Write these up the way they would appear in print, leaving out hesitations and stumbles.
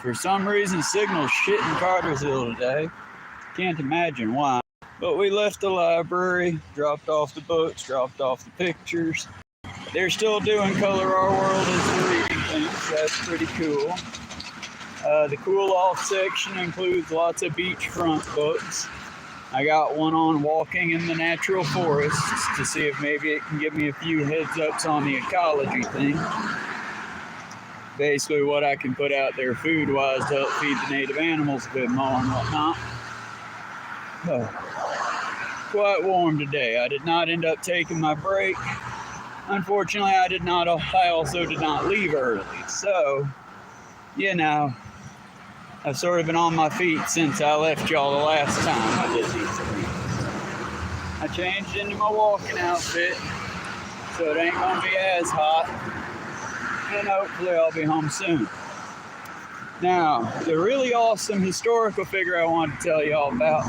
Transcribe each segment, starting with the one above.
For some reason, signal's shit in Cartersville today. Can't imagine why. But we left the library, dropped off the books, dropped off the pictures. They're still doing Color Our World as the reading things. That's pretty cool. The cool off section includes lots of beachfront books. I got one on walking in the natural forests to see if maybe it can give me a few heads ups on the ecology thing. Basically what I can put out there food wise to help feed the native animals a bit more and whatnot. Quite warm today. I did not end up taking my break. Unfortunately, I also did not leave early. So, you know, I've sort of been on my feet since I left y'all the last time I did these things. I changed into my walking outfit, so it ain't gonna be as hot. And hopefully I'll be home soon. Now, the really awesome historical figure I wanted to tell y'all about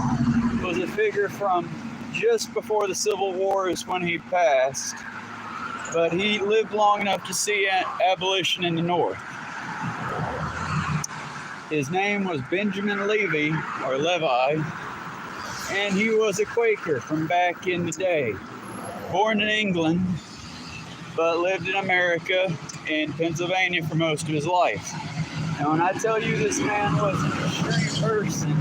was a figure from just before the Civil War is when he passed, but he lived long enough to see abolition in the North. His name was Benjamin Levy, or Levi, and he was a Quaker from back in the day. Born in England, but lived in America and Pennsylvania for most of his life. And when I tell you this man was an extreme person,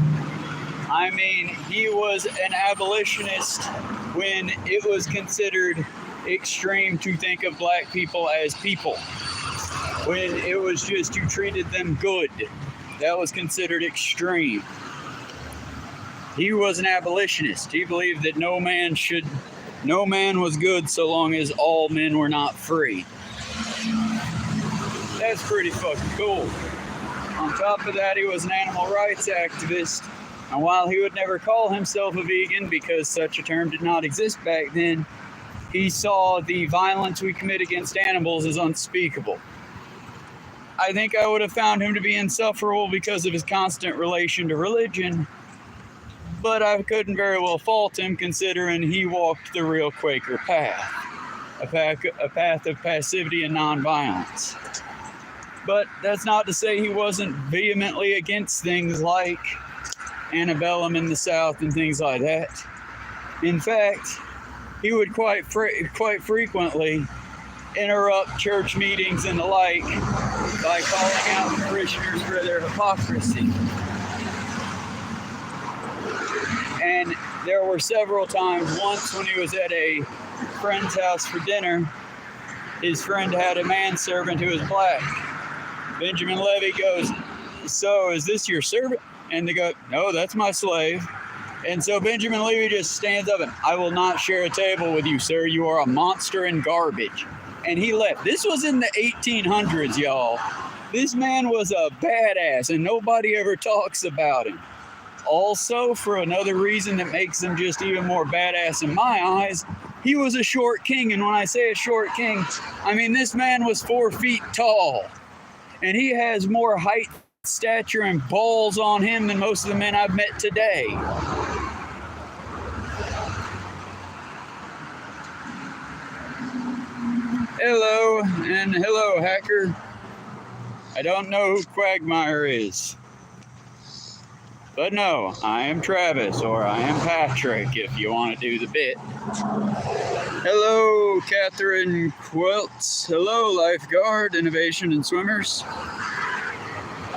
I mean he was an abolitionist when it was considered extreme to think of black people as people. When it was just you treated them good, that was considered extreme. He was an abolitionist. He believed that no man was good so long as all men were not free. That's pretty fucking cool. On top of that, he was an animal rights activist. And while he would never call himself a vegan because such a term did not exist back then, he saw the violence we commit against animals as unspeakable. I think I would have found him to be insufferable because of his constant relation to religion, but I couldn't very well fault him considering he walked the real Quaker path, a path of passivity and nonviolence. But that's not to say he wasn't vehemently against things like antebellum in the South and things like that. In fact, he would quite frequently interrupt church meetings and the like by calling out the parishioners for their hypocrisy. And there were several times, once when he was at a friend's house for dinner, his friend had a manservant who was black. Benjamin Levy goes, "So is this your servant?" And they go, "No, that's my slave." And so Benjamin Levy just stands up and, "I will not share a table with you, sir. You are a monster and garbage." And he left. This was in the 1800s, y'all. This man was a badass, and nobody ever talks about him. Also, for another reason that makes him just even more badass in my eyes, he was a short king. And when I say a short king, I mean this man was 4 feet tall. And he has more height, stature, and balls on him than most of the men I've met today. Hello, and hello, hacker. I don't know who Quagmire is. But no, I am Travis, or I am Patrick, if you want to do the bit. Hello, Catherine Quilts. Hello, lifeguard, innovation, and swimmers.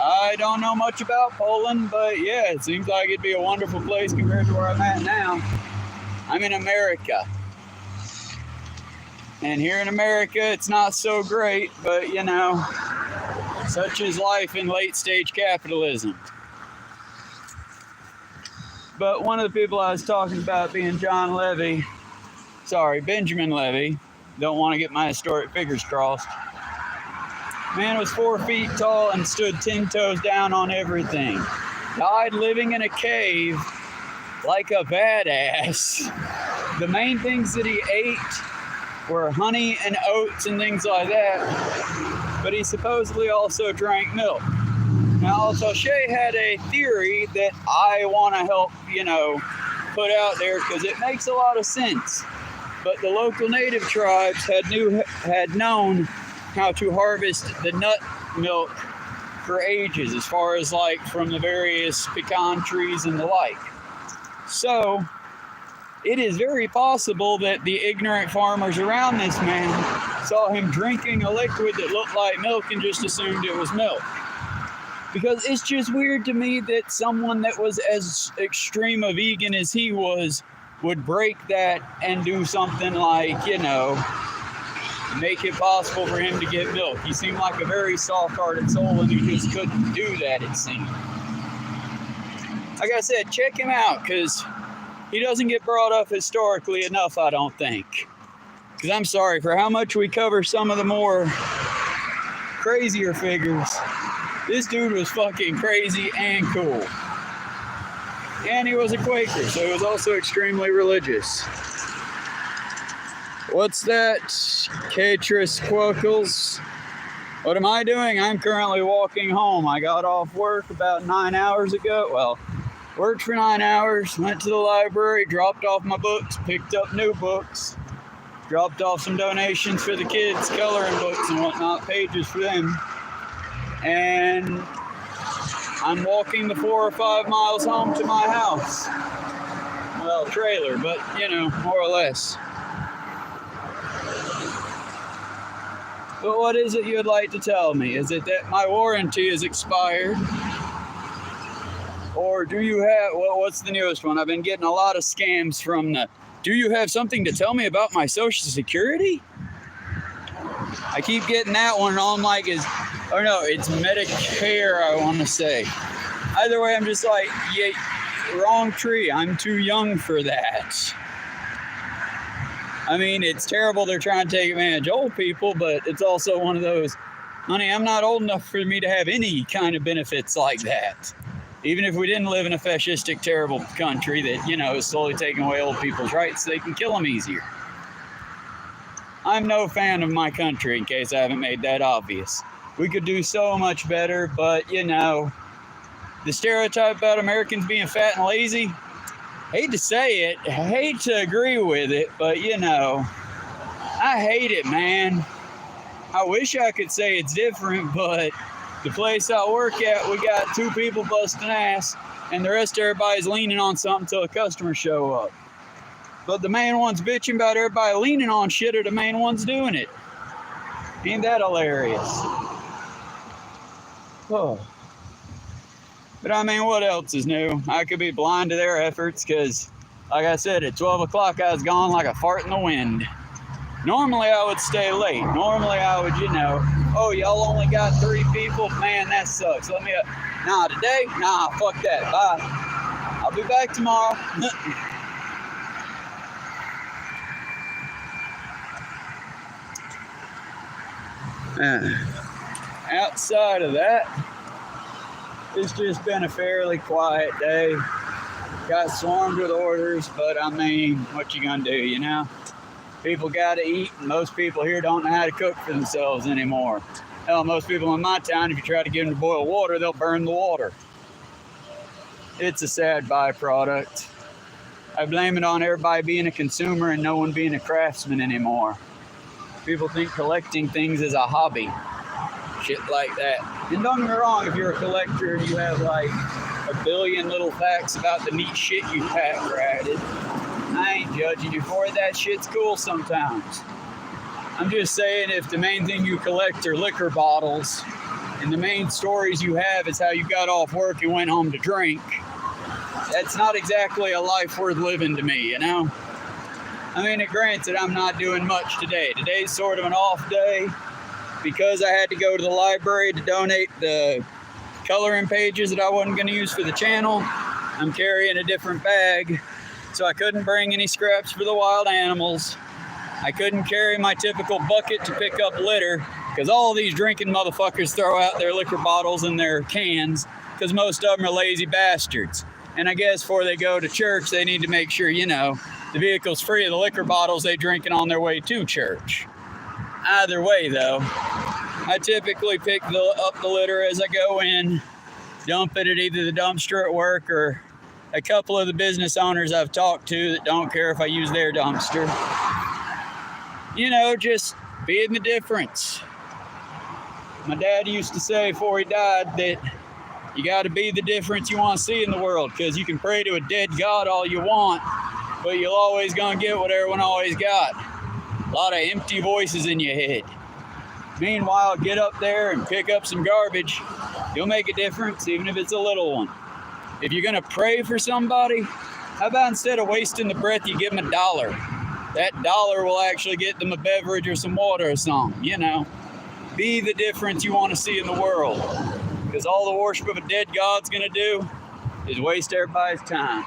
I don't know much about Poland, but yeah, it seems like it'd be a wonderful place compared to where I'm at now. I'm in America. And here in America, it's not so great, but you know, such is life in late stage capitalism. But one of the people I was talking about being Benjamin Levy. Don't want to get my historic figures crossed. Man was 4 feet tall and stood 10 toes down on everything. Died living in a cave like a badass. The main things that he ate were honey and oats and things like that. But he supposedly also drank milk. Now, Al-Toshe had a theory that I want to help, put out there because it makes a lot of sense. But the local native tribes had known how to harvest the nut milk for ages, as far as like from the various pecan trees and the like. So it is very possible that the ignorant farmers around this man saw him drinking a liquid that looked like milk and just assumed it was milk. Because it's just weird to me that someone that was as extreme a vegan as he was would break that and do something like, you know, make it possible for him to get milk. He seemed like a very soft-hearted soul, and he just couldn't do that, it seemed. Like I said, check him out, because he doesn't get brought up historically enough, I don't think. Because I'm sorry, for how much we cover some of the more crazier figures, this dude was fucking crazy and cool. And he was a Quaker, so he was also extremely religious. What's that? Catris Quokles. What am I doing? I'm currently walking home. I got off work about 9 hours ago. Well, worked for 9 hours, went to the library, dropped off my books, picked up new books, dropped off some donations for the kids, coloring books and whatnot, pages for them. And I'm walking the 4 or 5 miles home to my house. Well, trailer, but, you know, more or less. But what is it you'd like to tell me? Is it that my warranty is expired? Or do you have, well, what's the newest one? I've been getting a lot of scams from the, do you have something to tell me about my Social Security? I keep getting that one on like, oh no, it's Medicare, I want to say. Either way, I'm just like, yeah, wrong tree. I'm too young for that. I mean, it's terrible they're trying to take advantage of old people, but it's also one of those, honey, I'm not old enough for me to have any kind of benefits like that. Even if we didn't live in a fascistic, terrible country that, you know, is slowly taking away old people's rights so they can kill them easier. I'm no fan of my country, in case I haven't made that obvious. We could do so much better, but, you know, the stereotype about Americans being fat and lazy, hate to say it, hate to agree with it, but, you know, I hate it, man. I wish I could say it's different, but the place I work at, we got 2 people busting ass, and the rest of everybody's leaning on something till the customers show up. But the main ones bitching about everybody leaning on shit are the main ones doing it. Ain't that hilarious? Oh. But I mean, what else is new? I could be blind to their efforts because, like I said, at 12 o'clock I was gone like a fart in the wind. Normally I would stay late. Normally I would, you know, oh, y'all only got 3 people? Man, that sucks. Let me, nah, today? Nah, fuck that. Bye. I'll be back tomorrow. Outside of that, it's just been a fairly quiet day. Got swarmed with orders, but I mean, what you gonna do, you know? People gotta eat, and most people here don't know how to cook for themselves anymore. Hell, most people in my town, if you try to get them to boil water, they'll burn the water. It's a sad byproduct. I blame it on everybody being a consumer and no one being a craftsman anymore. People think collecting things is a hobby. Shit like that. And don't get me wrong, if you're a collector and you have like 1 billion little facts about the neat shit you pack ratted, I ain't judging you for it. That shit's cool sometimes. I'm just saying, if the main thing you collect are liquor bottles and the main stories you have is how you got off work and went home to drink, that's not exactly a life worth living to me, you know? I mean, granted, I'm not doing much today. Today's sort of an off day because I had to go to the library to donate the coloring pages that I wasn't going to use for the channel. I'm carrying a different bag, so I couldn't bring any scraps for the wild animals. I couldn't carry my typical bucket to pick up litter because all these drinking motherfuckers throw out their liquor bottles and their cans because most of them are lazy bastards. And I guess before they go to church, they need to make sure, you know, the vehicle's free of the liquor bottles they drinking on their way to church. Either way, though, I typically pick up the litter as I go in, dump it at either the dumpster at work or a couple of the business owners I've talked to that don't care if I use their dumpster. You know, just being the difference. My dad used to say before he died that you got to be the difference you want to see in the world, because you can pray to a dead God all you want, but you're always going to get what everyone always got. A lot of empty voices in your head. Meanwhile, get up there and pick up some garbage. You'll make a difference, even if it's a little one. If you're going to pray for somebody, how about instead of wasting the breath, you give them $1? That $1 will actually get them a beverage or some water or something, you know. Be the difference you want to see in the world. Because all the worship of a dead God's going to do is waste everybody's time.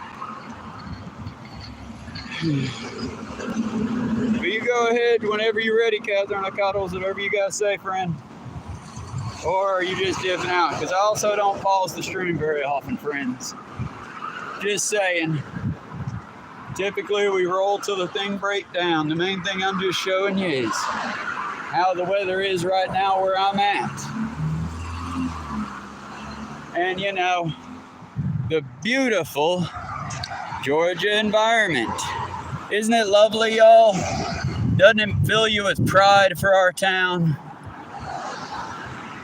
But you go ahead whenever you're ready, Catherine. I cuddles, whatever you got to say, friend. Or are you just dipping out? Because I also don't pause the stream very often, friends. Just saying. Typically, we roll till the thing breaks down. The main thing I'm just showing you is how the weather is right now where I'm at. And, you know, the beautiful Georgia environment. Isn't it lovely, y'all? Doesn't it fill you with pride for our town?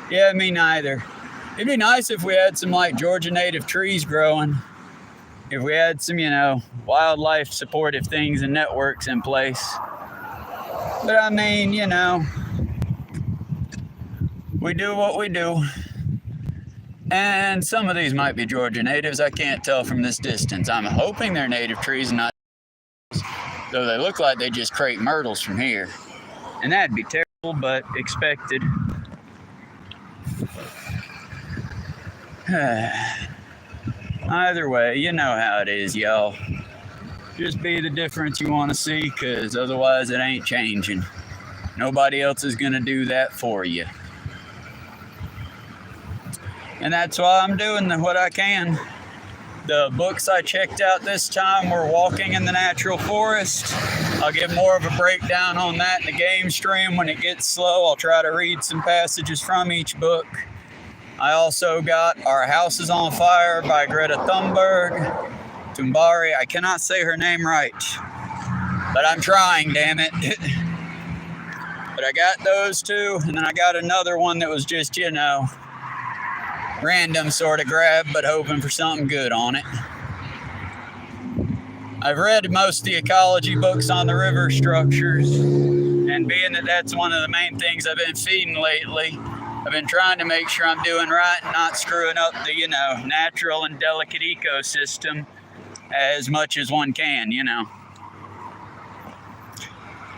Yeah, me neither. It'd be nice if we had some, like, Georgia native trees growing. If we had some, you know, wildlife supportive things and networks in place. But I mean, you know, we do what we do. And some of these might be Georgia natives. I can't tell from this distance. I'm hoping they're native trees, not though they look like they just create myrtles from here. And that'd be terrible, but expected. Either way, you know how it is, y'all. Just be the difference you want to see, because otherwise it ain't changing. Nobody else is going to do that for you. And that's why I'm doing what I can. The books I checked out this time were Walking in the Natural Forest. I'll give more of a breakdown on that in the game stream. When it gets slow, I'll try to read some passages from each book. I also got Our House is on Fire by Greta Thunberg. Tumbari, I cannot say her name right, but I'm trying, damn it. But I got those two, and then I got another one that was just, you know, random sort of grab, but hoping for something good on it. I've read most of the ecology books on the river structures, and being that that's one of the main things I've been feeding lately, I've been trying to make sure I'm doing right and not screwing up the, you know, natural and delicate ecosystem as much as one can, you know.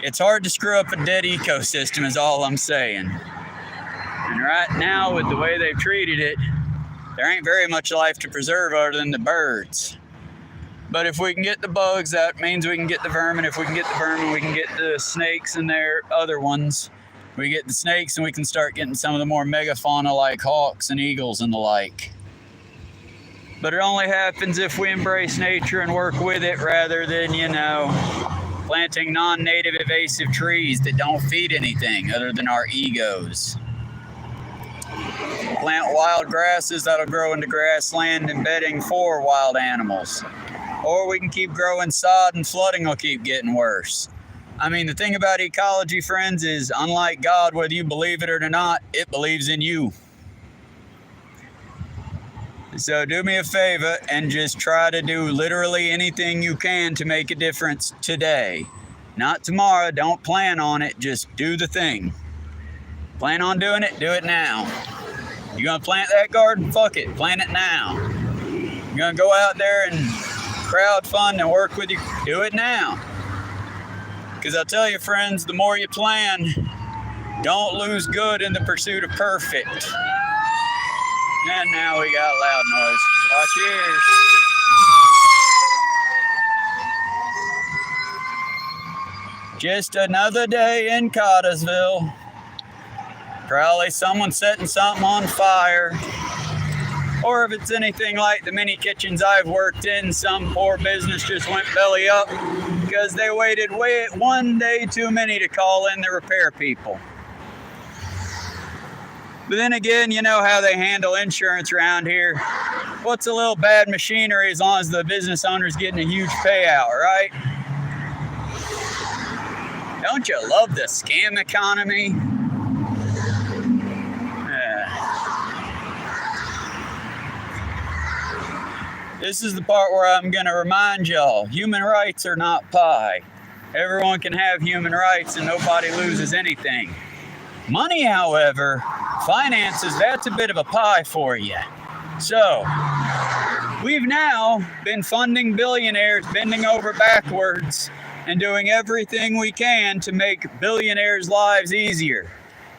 It's hard to screw up a dead ecosystem is all I'm saying. And right now, with the way they've treated it, there ain't very much life to preserve other than the birds. But if we can get the bugs, that means we can get the vermin. If we can get the vermin, we can get the snakes and their other ones. We get the snakes and we can start getting some of the more megafauna like hawks and eagles and the like. But it only happens if we embrace nature and work with it rather than, you know, planting non-native invasive trees that don't feed anything other than our egos. Plant wild grasses that'll grow into grassland and bedding for wild animals. Or we can keep growing sod and flooding will keep getting worse. I mean, the thing about ecology, friends, is unlike God, whether you believe it or not, it believes in you. So do me a favor and just try to do literally anything you can to make a difference today. Not tomorrow, don't plan on it, just do the thing. Plan on doing it, do it now. You're gonna plant that garden? Fuck it, plant it now. You're gonna go out there and crowdfund and work with you? Do it now. Because I'll tell you, friends, the more you plan, don't lose good in the pursuit of perfect. And now we got loud noise. Watch ears. Just another day in Cottersville. Probably someone setting something on fire. Or if it's anything like the mini kitchens I've worked in, some poor business just went belly up because they waited one day too many to call in the repair people. But then again, you know how they handle insurance around here. What's a little bad machinery as long as the business owner's getting a huge payout, right? Don't you love the scam economy? This is the part where I'm going to remind y'all, human rights are not pie. Everyone can have human rights and nobody loses anything. Money, however, finances, that's a bit of a pie for you. So, we've now been funding billionaires, bending over backwards, and doing everything we can to make billionaires' lives easier,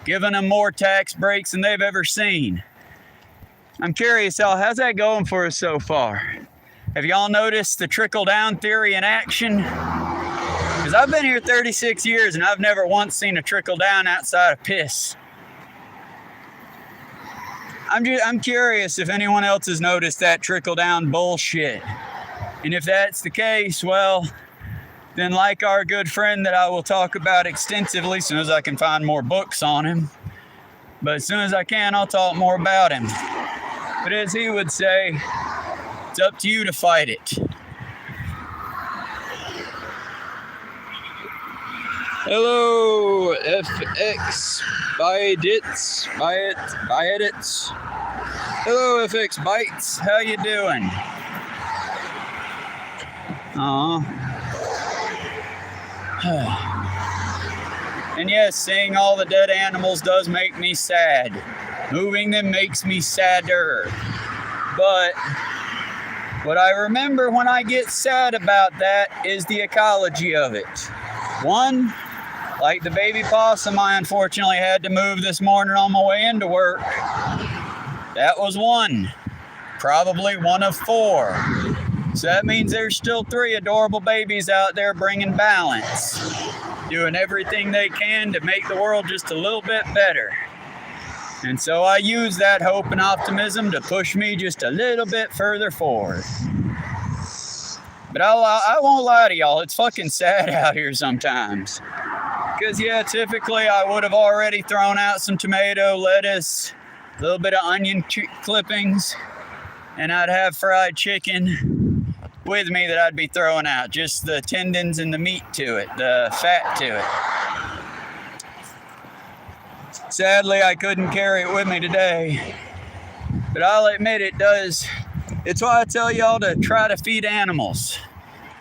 giving them more tax breaks than they've ever seen. I'm curious, how's that going for us so far? Have y'all noticed the trickle-down theory in action? Because I've been here 36 years and I've never once seen a trickle-down outside of piss. I'm curious if anyone else has noticed that trickle-down bullshit. And if that's the case, well, then like our good friend that I will talk about extensively as soon as I can find more books on him. But as soon as I can, I'll talk more about him. But as he would say, it's up to you to fight it. Hello, FX Bytes. Hello, FX Bytes. How you doing? And yes, seeing all the dead animals does make me sad. Moving them makes me sadder. But what I remember when I get sad about that is the ecology of it. One, like the baby possum I unfortunately had to move this morning on my way into work. That was one. Probably one of 4. So that means there's still 3 adorable babies out there bringing balance. Doing everything they can to make the world just a little bit better. And so I use that hope and optimism to push me just a little bit further forward. But I won't lie to y'all, it's fucking sad out here sometimes. Because yeah, typically I would have already thrown out some tomato, lettuce, a little bit of onion clippings, and I'd have fried chicken with me that I'd be throwing out. Just the tendons and the meat to it, the fat to it. Sadly, I couldn't carry it with me today. But I'll admit it does. It's why I tell y'all to try to feed animals.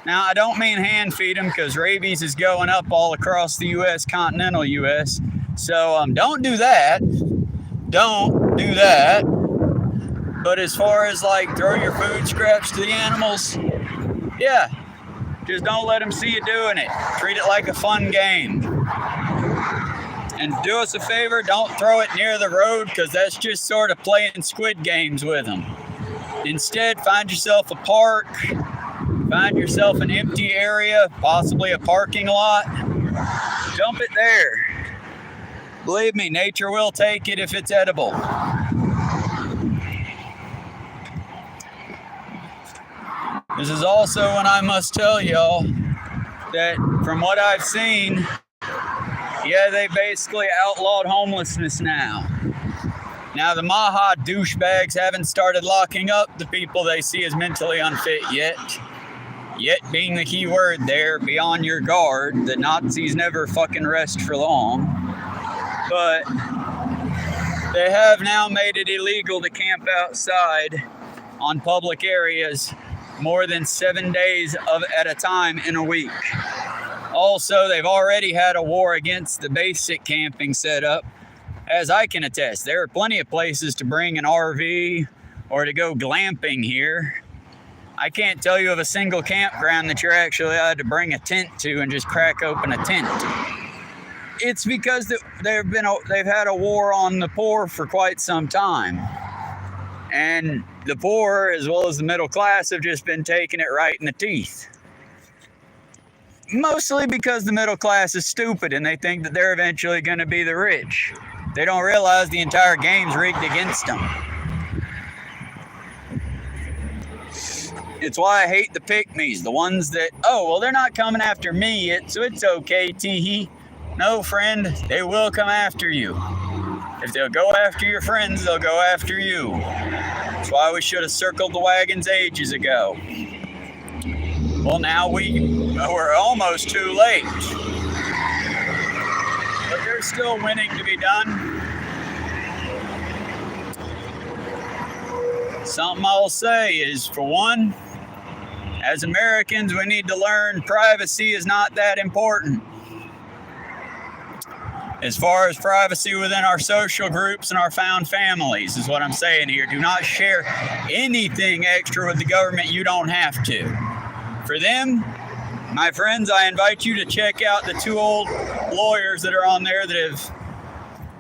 Now, I don't mean hand feed them because rabies is going up all across the U.S., continental U.S. So don't do that. Don't do that. But as far as like throw your food scraps to the animals, yeah, just don't let them see you doing it. Treat it like a fun game. And do us a favor, don't throw it near the road because that's just sort of playing squid games with them. Instead, find yourself a park, find yourself an empty area, possibly a parking lot. Dump it there. Believe me, nature will take it if it's edible. This is also when I must tell y'all that from what I've seen, yeah, they basically outlawed homelessness now. Now, the Maha douchebags haven't started locking up the people they see as mentally unfit yet. Yet being the key word there, be on your guard. The Nazis never fucking rest for long. But they have now made it illegal to camp outside on public areas more than 7 days at a time in a week. Also, they've already had a war against the basic camping setup. As I can attest, there are plenty of places to bring an RV or to go glamping here. I can't tell you of a single campground that you're actually allowed to bring a tent to and just crack open a tent. It's because they've had a war on the poor for quite some time. And the poor, as well as the middle class, have just been taking it right in the teeth. Mostly because the middle class is stupid and they think that they're eventually going to be the rich. They don't realize the entire game's rigged against them. It's why I hate the pick-me's, the ones that, oh, well, they're not coming after me yet, so it's okay, teehee. No, friend, they will come after you. If they'll go after your friends, they'll go after you. That's why we should have circled the wagons ages ago. Well, now we're almost too late. But there's still winning to be done. something I'll say is, for one, as Americans, we need to learn privacy is not that important. As far as privacy within our social groups and our found families is what I'm saying here. Do not share anything extra with the government you don't have to. For them, my friends, I invite you to check out the 2 old lawyers that are on there that have,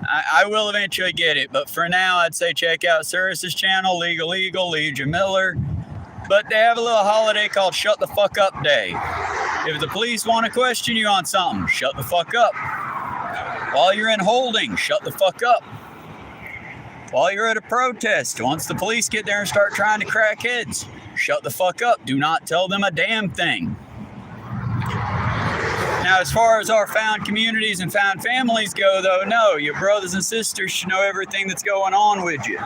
I will eventually get it, but for now I'd say check out Cyrus's channel, Legal Eagle, Legion Miller. But they have a little holiday called Shut the Fuck Up Day. If the police want to question you on something, shut the fuck up. While you're in holding, shut the fuck up. While you're at a protest, once the police get there and start trying to crack heads, shut the fuck up. Do not tell them a damn thing. Now, as far as our found communities and found families go, though, no, your brothers and sisters should know everything that's going on with you.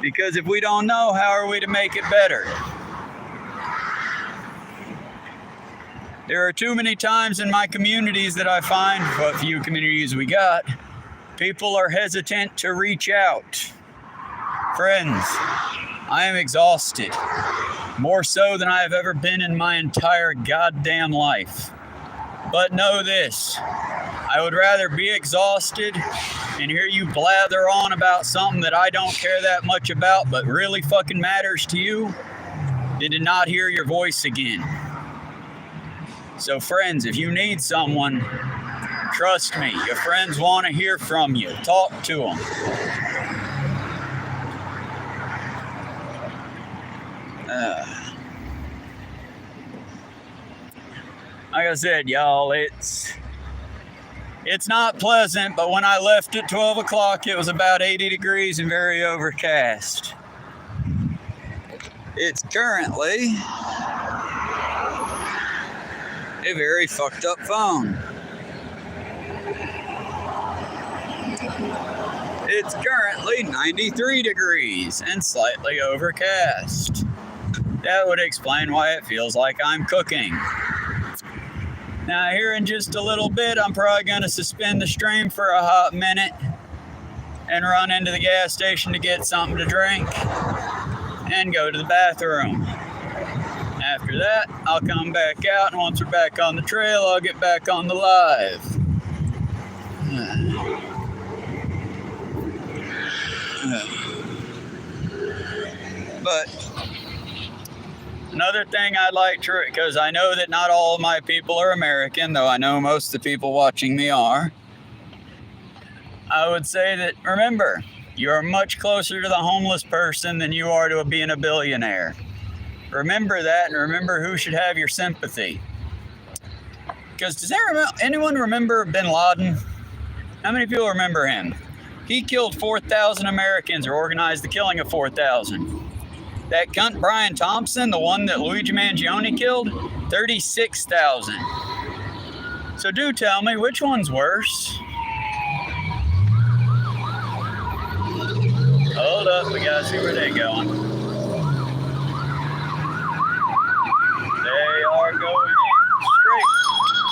Because if we don't know, how are we to make it better? There are too many times in my communities that I find, what few communities we got, people are hesitant to reach out. Friends, I am exhausted, more so than I have ever been in my entire goddamn life. But know this, I would rather be exhausted and hear you blather on about something that I don't care that much about but really fucking matters to you than to not hear your voice again. So friends, if you need someone, trust me, your friends want to hear from you. Talk to them. Like I said, y'all, it's not pleasant, but when I left at 12 o'clock, it was about 80 degrees and very overcast. It's currently a very fucked up phone. It's currently 93 degrees and slightly overcast. That would explain why it feels like I'm cooking. Now, here in just a little bit, I'm probably going to suspend the stream for a hot minute and run into the gas station to get something to drink and go to the bathroom. After that, I'll come back out, and once we're back on the trail, I'll get back on the live. But another thing I'd like to, because I know that not all of my people are American, though I know most of the people watching me are, I would say that, remember, you're much closer to the homeless person than you are to being a billionaire. Remember that, and remember who should have your sympathy. Because does anyone remember Bin Laden? How many people remember him? He killed 4,000 Americans, or organized the killing of 4,000. That cunt Brian Thompson, the one that Luigi Mangione killed, 36,000. So do tell me, which one's worse? Hold up, we gotta see where they're going. They are going straight.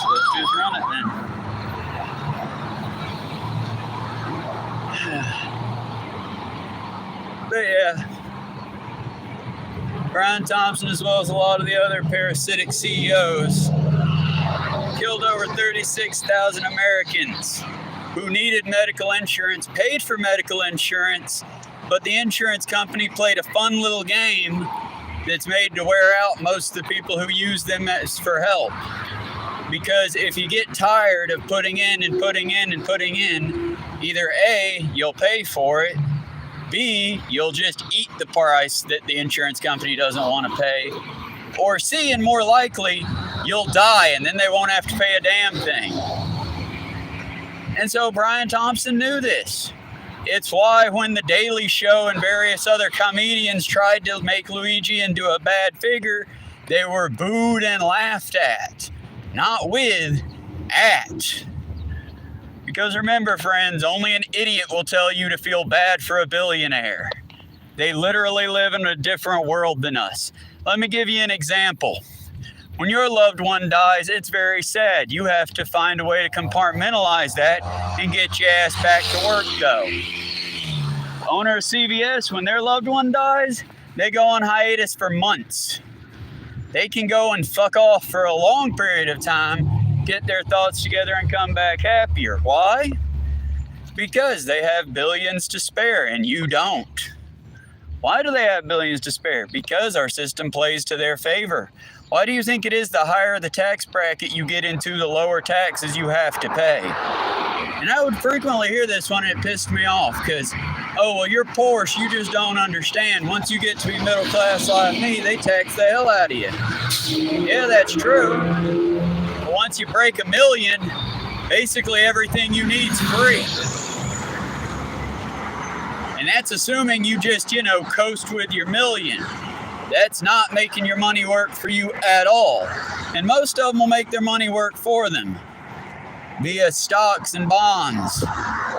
So let's just run it then. But yeah, Brian Thompson, as well as a lot of the other parasitic CEOs, killed over 36,000 Americans who needed medical insurance, paid for medical insurance, but the insurance company played a fun little game that's made to wear out most of the people who use them as for help. Because if you get tired of putting in and putting in and putting in, either A, you'll pay for it, B, you'll just eat the price that the insurance company doesn't want to pay, or C, and more likely, you'll die and then they won't have to pay a damn thing. And so Brian Thompson knew this. It's why when The Daily Show and various other comedians tried to make Luigi into a bad figure, they were booed and laughed at. Not with, at. Because remember, friends, only an idiot will tell you to feel bad for a billionaire. They literally live in a different world than us. Let me give you an example. When your loved one dies, it's very sad. You have to find a way to compartmentalize that and get your ass back to work, though. owner of CVS, when their loved one dies, they go on hiatus for months. They can go and fuck off for a long period of time, get their thoughts together, and come back happier. Why? Because they have billions to spare and you don't. Why do they have billions to spare? Because our system plays to their favor. Why do you think it is the higher the tax bracket you get into, the lower taxes you have to pay? And I would frequently hear this one, and it pissed me off because, oh, well, you're poor, so you just don't understand. Once you get to be middle class like me, they tax the hell out of you. Yeah, that's true. But once you break $1 million, basically everything you need's free. And that's assuming you just, coast with your $1 million. That's not making your money work for you at all. And most of them will make their money work for them via stocks and bonds.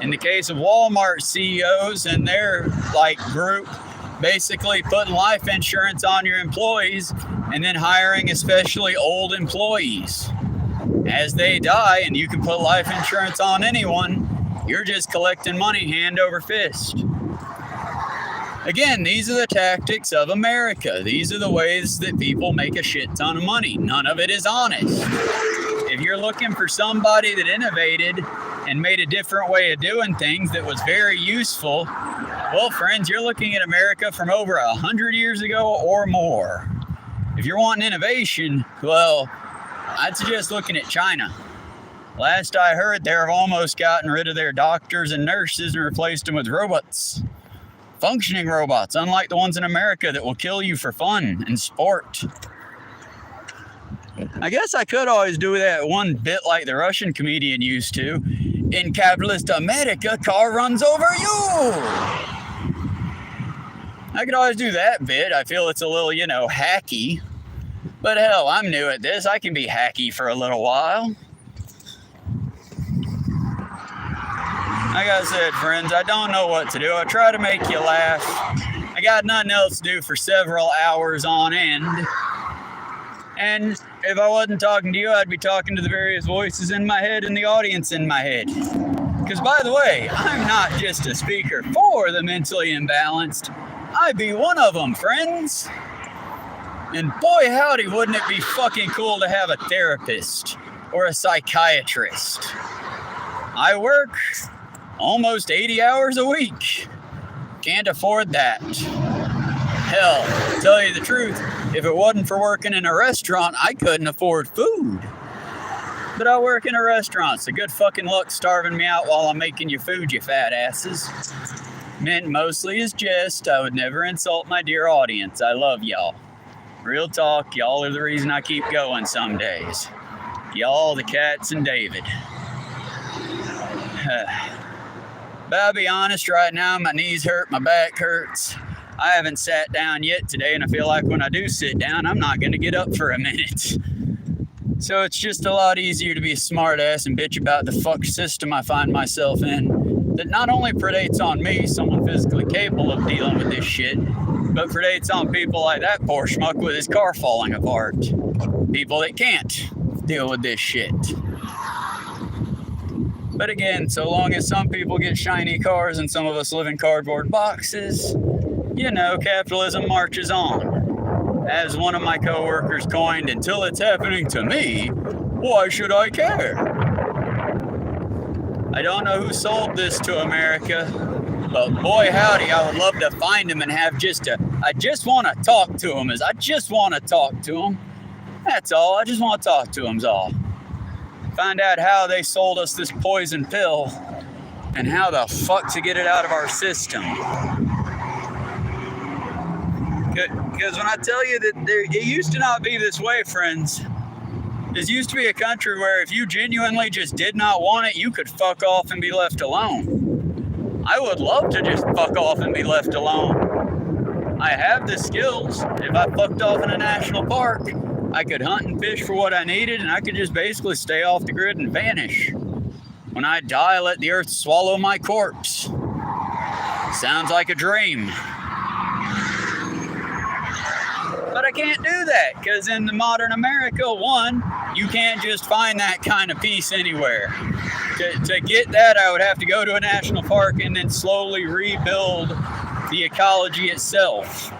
In the case of Walmart CEOs and their group, basically putting life insurance on your employees and then hiring especially old employees. As they die, and you can put life insurance on anyone, you're just collecting money hand over fist. Again, these are the tactics of America. These are the ways that people make a shit ton of money. None of it is honest. If you're looking for somebody that innovated and made a different way of doing things that was very useful, well, friends, you're looking at America from over 100 years ago or more. If you're wanting innovation, well, I'd suggest looking at China. Last I heard, they've almost gotten rid of their doctors and nurses and replaced them with robots. Functioning robots, unlike the ones in America that will kill you for fun and sport. I guess I could always do that one bit like the Russian comedian used to. In capitalist America, car runs over you. I could always do that bit. I feel it's a little, hacky. But hell, I'm new at this. I can be hacky for a little while. Like I said, friends, I don't know what to do. I try to make you laugh. I got nothing else to do for several hours on end. And if I wasn't talking to you, I'd be talking to the various voices in my head and the audience in my head. Because, by the way, I'm not just a speaker for the mentally imbalanced. I be one of them, friends. And boy, howdy, wouldn't it be fucking cool to have a therapist or a psychiatrist. I work almost 80 hours a week. Can't afford that. Hell, to tell you the truth, if it wasn't for working in a restaurant, I couldn't afford food. But I work in a restaurant, so good fucking luck starving me out while I'm making your food, you fat asses. Meant mostly as jest. I would never insult my dear audience. I love y'all. Real talk, y'all are the reason I keep going some days. Y'all, the cats, and David. But I'll be honest, right now my knees hurt, my back hurts. I haven't sat down yet today, and I feel like when I do sit down, I'm not going to get up for a minute. So it's just a lot easier to be a smart ass and bitch about the fuck system I find myself in that not only predates on me, someone physically capable of dealing with this shit, but predates on people like that poor schmuck with his car falling apart. People that can't deal with this shit. But again, so long as some people get shiny cars and some of us live in cardboard boxes, capitalism marches on. As one of my coworkers coined, until it's happening to me, why should I care? I don't know who sold this to America, but boy howdy, I would love to find him and have I just want to talk to him. I just want to talk to him. That's all. I just want to talk to him's all. Find out how they sold us this poison pill and how the fuck to get it out of our system. Because when I tell you that it used to not be this way, friends. This used to be a country where if you genuinely just did not want it, you could fuck off and be left alone. I would love to just fuck off and be left alone. I have the skills. If I fucked off in a national park, I could hunt and fish for what I needed, and I could just basically stay off the grid and vanish. When I die, let the earth swallow my corpse. Sounds like a dream. But I can't do that, because in the modern America, one, you can't just find that kind of peace anywhere. To get that, I would have to go to a national park and then slowly rebuild the ecology itself.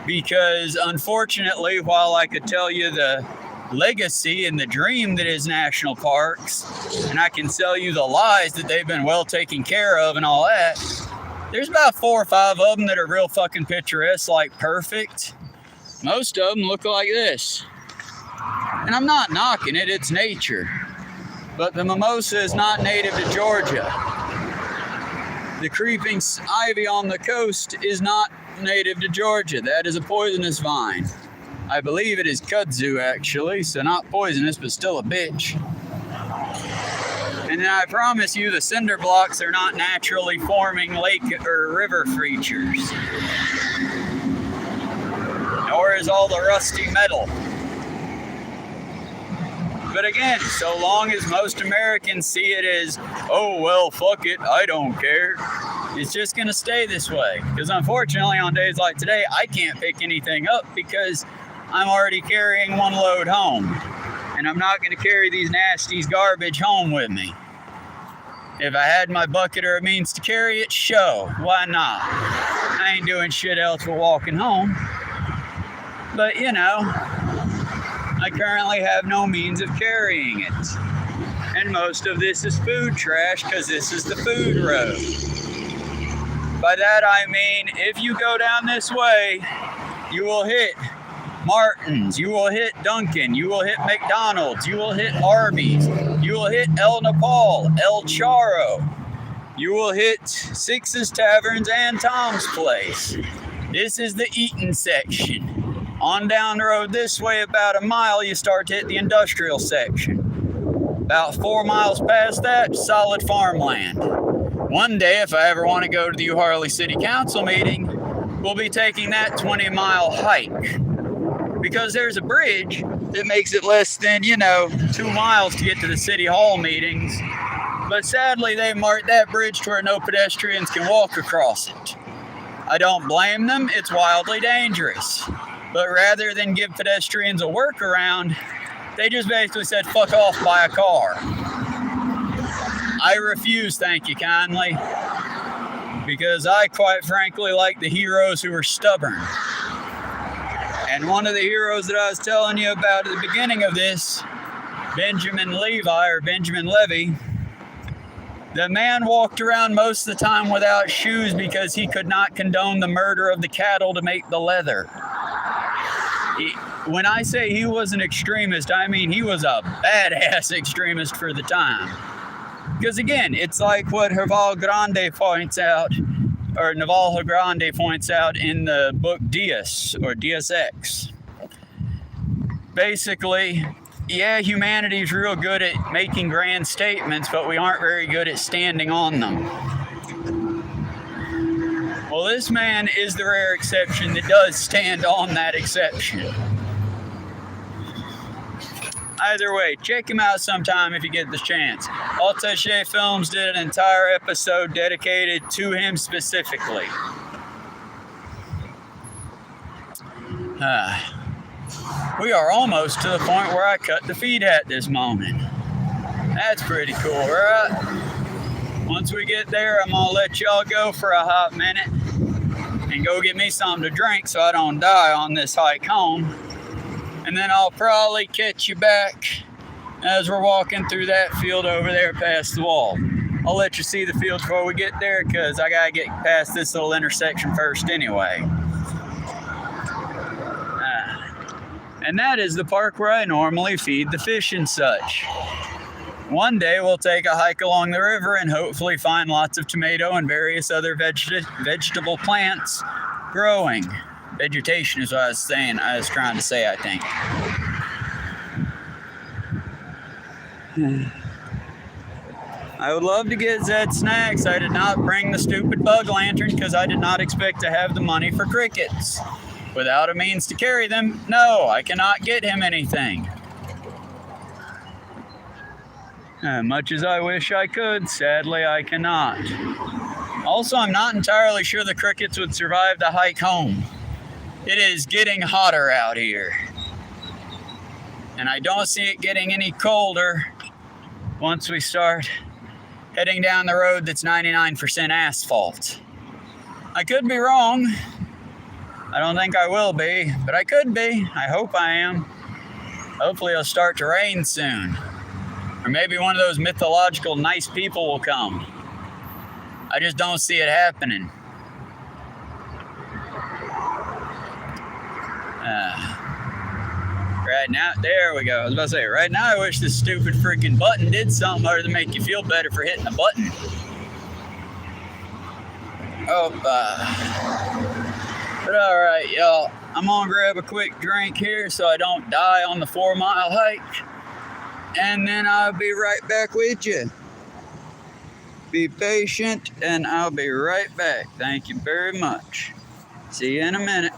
Because unfortunately, while I could tell you the legacy and the dream that is national parks, and I can tell you the lies that they've been well taken care of and all that, there's about 4 or 5 of them that are real fucking picturesque, like perfect. Most of them look like this. And I'm not knocking it, it's nature. But the mimosa is not native to Georgia. The creeping ivy on the coast is not native to Georgia. That is a poisonous vine. I believe it is kudzu, actually, so not poisonous, but still a bitch. And then I promise you the cinder blocks are not naturally forming lake or river features. Nor is all the rusty metal. But again, so long as most Americans see it as, oh, well, fuck it, I don't care, it's just going to stay this way. Because unfortunately, on days like today, I can't pick anything up because I'm already carrying one load home. And I'm not going to carry these nasties garbage home with me. If I had my bucket or a means to carry it, show. Why not? I ain't doing shit else but walking home. But, you know, I currently have no means of carrying it. And most of this is food trash because this is the food road. By that I mean, if you go down this way, you will hit Martin's, you will hit Dunkin', you will hit McDonald's, you will hit Arby's, you will hit El Nepal, El Charo, you will hit Six's Taverns and Tom's Place. This is the eating section. On down the road this way about a mile, you start to hit the industrial section. About 4 miles past that, solid farmland. One day, if I ever want to go to the Harley City Council meeting, we'll be taking that 20-mile hike. Because there's a bridge that makes it less than, 2 miles to get to the City Hall meetings. But sadly, they marked that bridge to where no pedestrians can walk across it. I don't blame them, it's wildly dangerous. But rather than give pedestrians a workaround, they just basically said, fuck off, buy a car. I refuse, thank you kindly, because I quite frankly like the heroes who are stubborn. And one of the heroes that I was telling you about at the beginning of this, Benjamin Levy, the man walked around most of the time without shoes because he could not condone the murder of the cattle to make the leather. When I say he was an extremist, I mean he was a badass extremist for the time. Because again, it's like what Naval Grande points out in the book Deus, or Deus Ex. Basically, yeah, humanity's real good at making grand statements, but we aren't very good at standing on them. Well, this man is the rare exception that does stand on that exception. Either way, check him out sometime if you get the chance. Attaché Films did an entire episode dedicated to him specifically. We are almost to the point where I cut the feed at this moment. That's pretty cool, right? Once we get there, I'm gonna let y'all go for a hot minute and go get me something to drink so I don't die on this hike home. And then I'll probably catch you back as we're walking through that field over there past the wall. I'll let you see the field before we get there because I gotta get past this little intersection first anyway. And that is the park where I normally feed the fish and such. One day we'll take a hike along the river and hopefully find lots of tomato and various other vegetable plants growing. Vegetation is what I was trying to say, I think. I would love to get Zed snacks. I did not bring the stupid bug lantern because I did not expect to have the money for crickets. Without a means to carry them, no, I cannot get him anything. Much as I wish I could, sadly I cannot. Also, I'm not entirely sure the crickets would survive the hike home. It is getting hotter out here. And I don't see it getting any colder once we start heading down the road that's 99% asphalt. I could be wrong. I don't think I will be, but I could be. I hope I am. Hopefully it'll start to rain soon. Or maybe one of those mythological nice people will come. I just don't see it happening. Right now, there we go. I was about to say, right now I wish this stupid freaking button did something other than make you feel better for hitting the button. But alright, y'all. I'm gonna grab a quick drink here so I don't die on the 4-mile hike. And then I'll be right back with you. Be patient and I'll be right back. Thank you very much. See you in a minute.